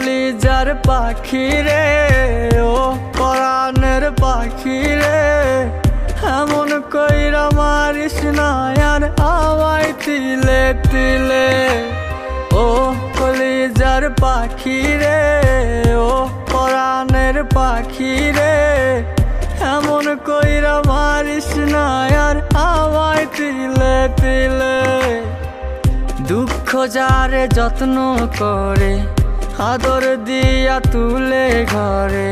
কলিজার পাখি রে, ও পরাণের পাখি রে, এমন কইরা মারিস না আর আমায় তিলে তিলে। ও কলিজার পাখি রে, ও পরাণের পাখি রে, এমন কইরা মারিস না আর আমায় তিলে তিলে। দুঃখ যারে যত্ন করে, আদর দিয়া তুলে ঘরে,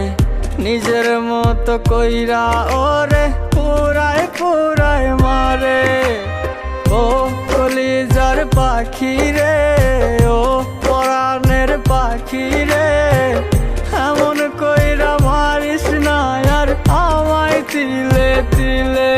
নিজের মতো কইরা ওরে পুরায় পুরায় মারে। ও কলিজার পাখি রে, ও পরাণের পাখি রে, এমন কইরা মারিস না আর আমায় তিলে তিলে।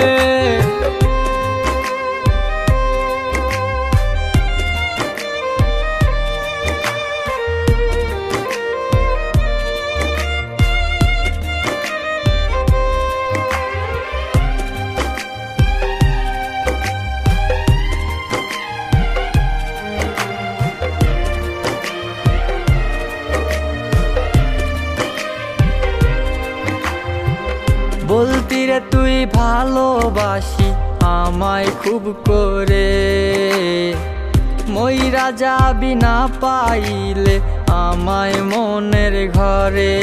বলতি রে তুই ভালোবাসি আমায় খুব করে, মইরা যাবি না পাইলে আমায় মনের ঘরে।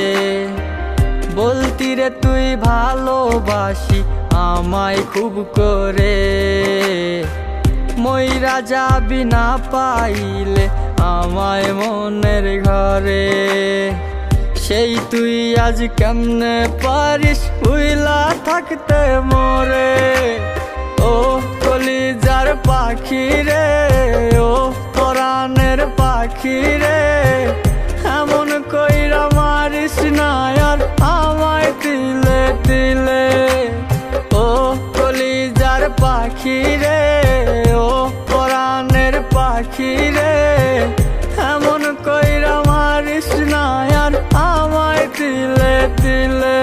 বলতি রে তুই ভালোবাসি আমায় খুব করে, মইরা যাবি না পাইলে আমায় মনের ঘরে। সেই তুই আজ কেমনে পারিস ভুইলা থাকতে মোরে। ও কলিজার পাখি রে, ও পরাণের পাখি রে, এমন কইরা মারিস না আর আমায় তিলে তিলে। ও কলিজার পাখি রে, ও পরাণের পাখি রে, এমন কইরা মারিস না আর আমায় তিলে তিলে।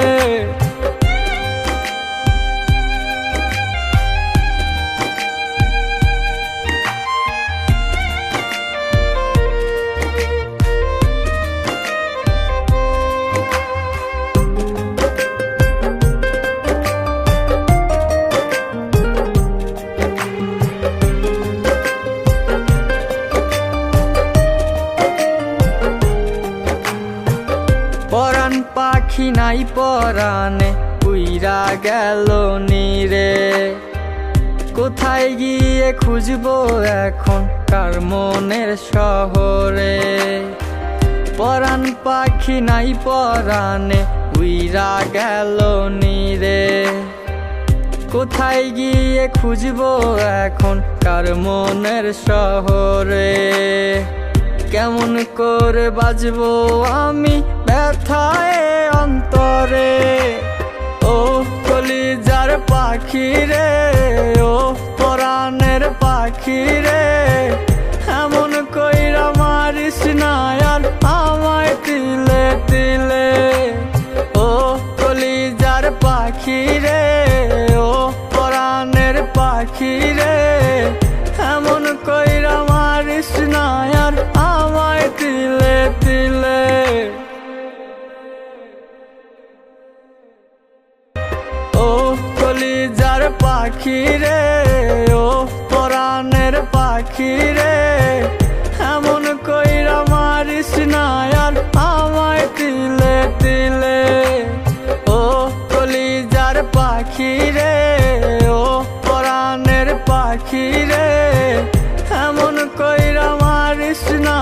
পরাণ পাখি নাই পরাণে উইরা গেল নীরে, কোথায় গিয়ে খুঁজবো এখন কার মনের শহরে। পরাণ পাখি নাই পরাণে উইরা গেল নীরে, কোথায় গিয়ে খুঁজবো এখন কার মনের শহরে। কেমন করে বাজবো আমি ব্যথায় অন্তরে। ও কলিজার পাখি রে, ও পরাণের পাখি রে, এমন কইরা মারিস না আর আমায় তিলে তিলে। ও কলিজার পাখি রে, ও পরাণের পাখি রে, এমন কইরা মারিস না আর আমায় তিলে তিলে। ও কলিজার পাখি রে, ও পরাণের পাখি রে, এমন কইরা মারিস না আর আমায় তিলে তিলে। ও কলিজার পাখি রে, ও পরাণের পাখি রে, এমন কইরা মারিস না